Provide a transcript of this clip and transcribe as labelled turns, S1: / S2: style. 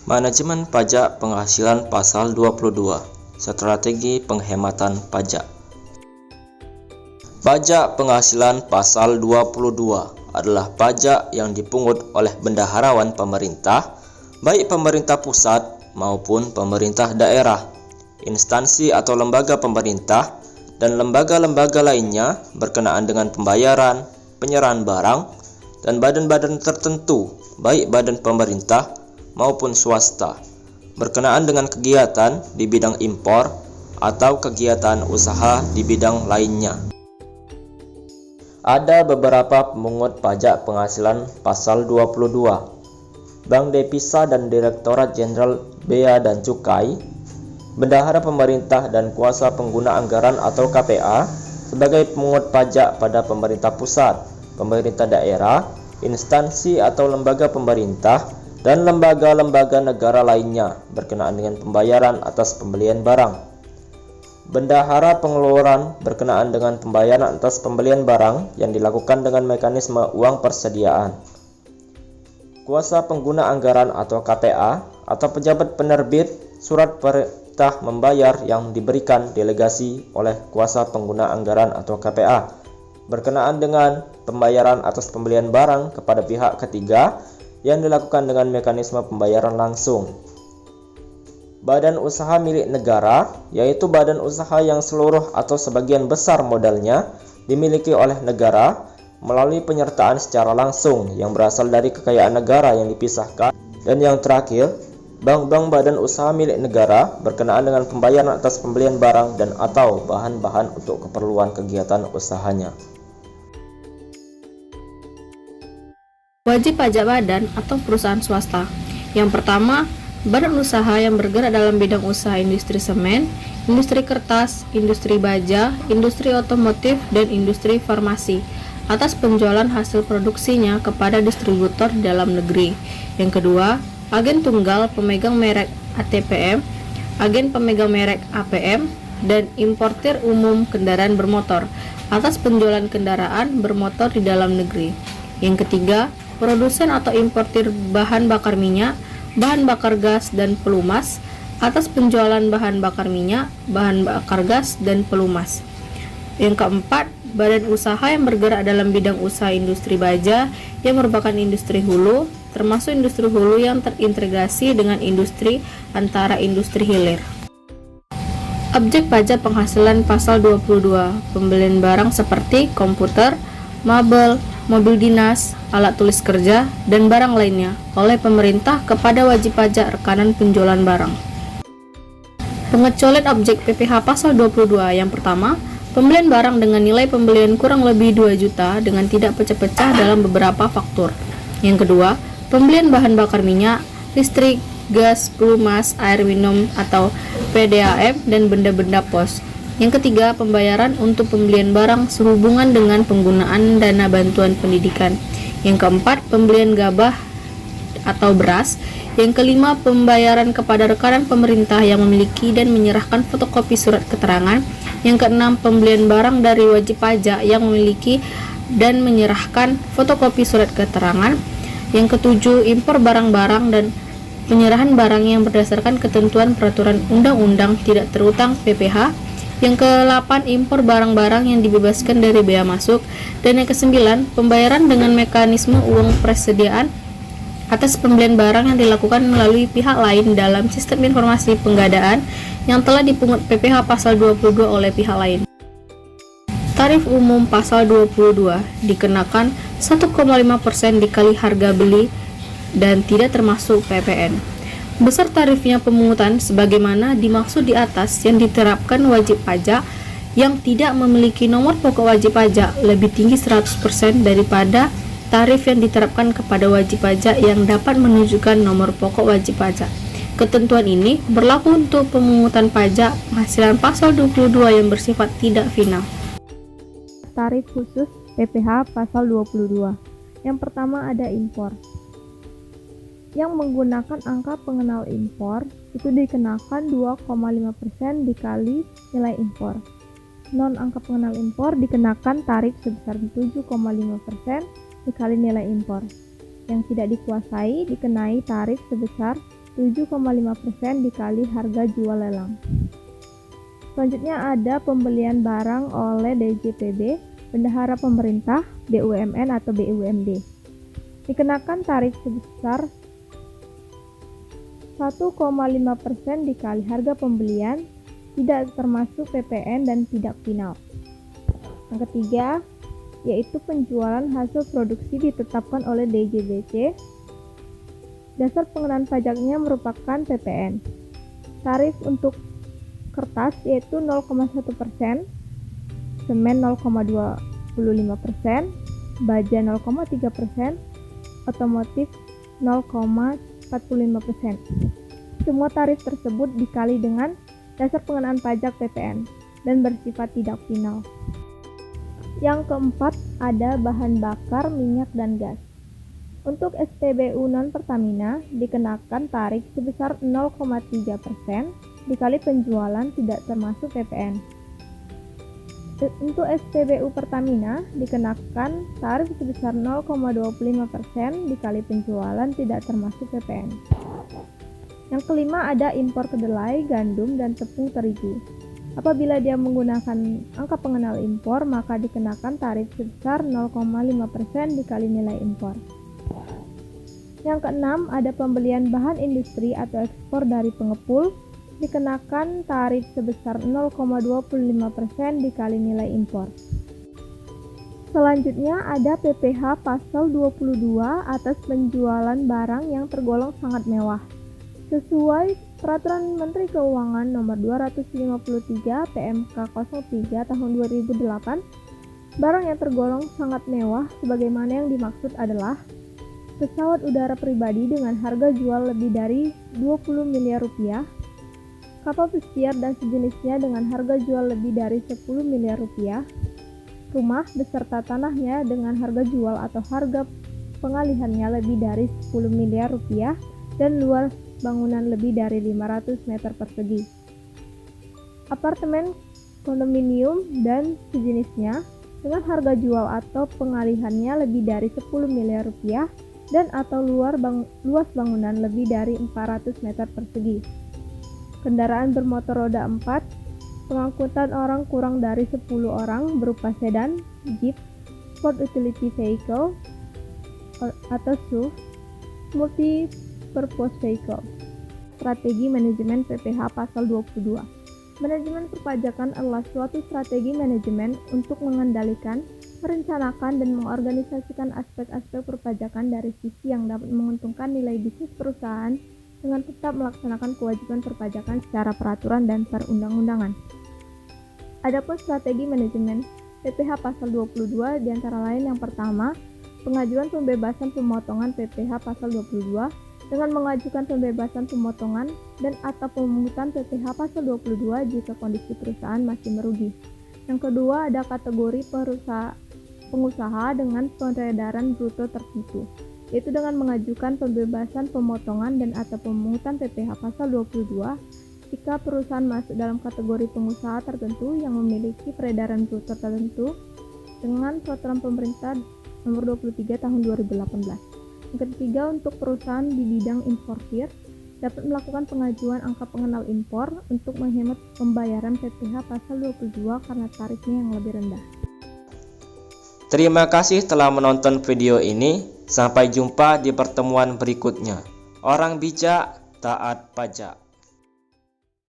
S1: Manajemen Pajak Penghasilan Pasal 22, Strategi Penghematan Pajak. Pajak penghasilan Pasal 22 adalah pajak yang dipungut oleh bendaharawan pemerintah, baik pemerintah pusat maupun pemerintah daerah, instansi atau lembaga pemerintah, dan lembaga-lembaga lainnya berkenaan dengan pembayaran, penyerahan barang, dan badan-badan tertentu, baik badan pemerintah maupun swasta, berkenaan dengan kegiatan di bidang impor atau kegiatan usaha di bidang lainnya. Ada beberapa pemungut pajak penghasilan Pasal 22. Bank Devisa dan Direktorat Jenderal Bea dan Cukai, Bendahara Pemerintah dan Kuasa Pengguna Anggaran atau KPA sebagai pemungut pajak pada pemerintah pusat, pemerintah daerah, instansi atau lembaga pemerintah, dan lembaga-lembaga negara lainnya berkenaan dengan pembayaran atas pembelian barang. Bendahara pengeluaran berkenaan dengan pembayaran atas pembelian barang yang dilakukan dengan mekanisme uang persediaan. Kuasa pengguna anggaran atau KPA atau pejabat penerbit surat perintah membayar yang diberikan delegasi oleh kuasa pengguna anggaran atau KPA berkenaan dengan pembayaran atas pembelian barang kepada pihak ketiga yang dilakukan dengan mekanisme pembayaran langsung. Badan usaha milik negara, yaitu badan usaha yang seluruh atau sebagian besar modalnya dimiliki oleh negara melalui penyertaan secara langsung yang berasal dari kekayaan negara yang dipisahkan. Dan yang terakhir, bank-bank badan usaha milik negara berkenaan dengan pembayaran atas pembelian barang dan atau bahan-bahan untuk keperluan kegiatan usahanya.
S2: Wajib pajak badan atau perusahaan swasta. Yang pertama, badan usaha yang bergerak dalam bidang usaha industri semen, industri kertas, industri baja, industri otomotif, dan industri farmasi atas penjualan hasil produksinya kepada distributor di dalam negeri. Yang kedua, agen tunggal pemegang merek ATPM, agen pemegang merek APM, dan importir umum kendaraan bermotor atas penjualan kendaraan bermotor di dalam negeri. Yang ketiga, produsen atau importir bahan bakar minyak, bahan bakar gas dan pelumas atas penjualan bahan bakar minyak, bahan bakar gas dan pelumas. Yang keempat, badan usaha yang bergerak dalam bidang usaha industri baja yang merupakan industri hulu, termasuk industri hulu yang terintegrasi dengan industri antara industri hilir. Objek pajak penghasilan Pasal 22, pembelian barang seperti komputer, mebel, mobil dinas, alat tulis kerja, dan barang lainnya oleh pemerintah kepada wajib pajak rekanan penjualan barang. Pengecualian objek PPh Pasal 22. Yang pertama, pembelian barang dengan nilai pembelian kurang lebih 2 juta dengan tidak pecah-pecah dalam beberapa faktur. Yang kedua, pembelian bahan bakar minyak, listrik, gas, pelumas, air minum atau PDAM, dan benda-benda pos. Yang ketiga, pembayaran untuk pembelian barang sehubungan dengan penggunaan dana bantuan pendidikan. Yang keempat, pembelian gabah atau beras. Yang kelima, pembayaran kepada rekanan pemerintah yang memiliki dan menyerahkan fotokopi surat keterangan. Yang keenam, pembelian barang dari wajib pajak yang memiliki dan menyerahkan fotokopi surat keterangan. Yang ketujuh, impor barang-barang dan penyerahan barang yang berdasarkan ketentuan peraturan undang-undang tidak terutang PPh. Yang ke-8, impor barang-barang yang dibebaskan dari bea masuk. Dan yang ke-9, pembayaran dengan mekanisme uang persediaan atas pembelian barang yang dilakukan melalui pihak lain dalam sistem informasi penggadaan yang telah dipungut PPh Pasal 22 oleh pihak lain. Tarif umum Pasal 22 dikenakan 1,5% dikali harga beli dan tidak termasuk PPN. Besar tarifnya pemungutan sebagaimana dimaksud di atas yang diterapkan wajib pajak yang tidak memiliki nomor pokok wajib pajak lebih tinggi 100% daripada tarif yang diterapkan kepada wajib pajak yang dapat menunjukkan nomor pokok wajib pajak. Ketentuan ini berlaku untuk pemungutan pajak penghasilan Pasal 22 yang bersifat tidak final.
S3: Tarif khusus PPh Pasal 22. Yang pertama ada impor. Yang menggunakan angka pengenal impor itu dikenakan 2,5% dikali nilai impor. Non angka pengenal impor dikenakan tarif sebesar 7,5% dikali nilai impor. Yang tidak dikuasai dikenai tarif sebesar 7,5% dikali harga jual lelang. Selanjutnya ada pembelian barang oleh DJPB, Bendahara Pemerintah, BUMN atau BUMD. Dikenakan tarif sebesar 1,5% dikali harga pembelian, tidak termasuk PPN dan tidak final. Yang ketiga, yaitu penjualan hasil produksi ditetapkan oleh DJBC. Dasar pengenaan pajaknya merupakan PPN. Tarif untuk kertas yaitu 0,1%, semen 0,25%, baja 0,3%, otomotif 0,45%. Semua tarif tersebut dikali dengan dasar pengenaan pajak PPN dan bersifat tidak final. Yang keempat ada bahan bakar minyak dan gas. Untuk SPBU non-Pertamina dikenakan tarif sebesar 0,3% dikali penjualan tidak termasuk PPN. Untuk SPBU Pertamina dikenakan tarif sebesar 0,25% dikali penjualan tidak termasuk PPN. Yang kelima ada impor kedelai, gandum, dan tepung terigu. Apabila dia menggunakan angka pengenal impor, maka dikenakan tarif sebesar 0,5% dikali nilai impor. Yang keenam ada pembelian bahan industri atau ekspor dari pengepul, dikenakan tarif sebesar 0,25% dikali nilai impor. Selanjutnya ada PPh pasal 22 atas penjualan barang yang tergolong sangat mewah. Sesuai Peraturan Menteri Keuangan Nomor 253 PMK 03 Tahun 2008, barang yang tergolong sangat mewah sebagaimana yang dimaksud adalah pesawat udara pribadi dengan harga jual lebih dari 20 miliar rupiah, kapal pesiar dan sejenisnya dengan harga jual lebih dari 10 miliar rupiah, rumah beserta tanahnya dengan harga jual atau harga pengalihannya lebih dari 10 miliar rupiah, dan luas bangunan lebih dari 500 meter persegi, apartemen, kondominium, dan sejenisnya dengan harga jual atau pengalihannya lebih dari 10 miliar rupiah dan atau luas bangunan lebih dari 400 meter persegi. Kendaraan bermotor roda 4, pengangkutan orang kurang dari 10 orang berupa sedan, jeep, sport utility vehicle atau SUV, multi-purpose vehicle. Strategi manajemen PPh pasal 22. Manajemen perpajakan adalah suatu strategi manajemen untuk mengendalikan, merencanakan, dan mengorganisasikan aspek-aspek perpajakan dari sisi yang dapat menguntungkan nilai bisnis perusahaan dengan tetap melaksanakan kewajiban perpajakan secara peraturan dan perundang-undangan. Adapun strategi manajemen PPh pasal 22 diantara lain yang pertama, pengajuan pembebasan pemotongan PPh pasal 22 dengan mengajukan pembebasan pemotongan dan atau pemungutan PPh pasal 22 jika kondisi perusahaan masih merugi. Yang kedua ada kategori pengusaha dengan peredaran bruto tertentu, yaitu dengan mengajukan pembebasan pemotongan dan atau pemungutan PPh pasal 22 jika perusahaan masuk dalam kategori pengusaha tertentu yang memiliki peredaran bruto tertentu dengan peraturan pemerintah nomor 23 tahun 2018. Yang ketiga, untuk perusahaan di bidang importir dapat melakukan pengajuan angka pengenal impor untuk menghemat pembayaran PPh pasal 22 karena tarifnya yang lebih rendah.
S1: Terima kasih telah menonton video ini. Sampai jumpa di pertemuan berikutnya. Orang bijak taat pajak.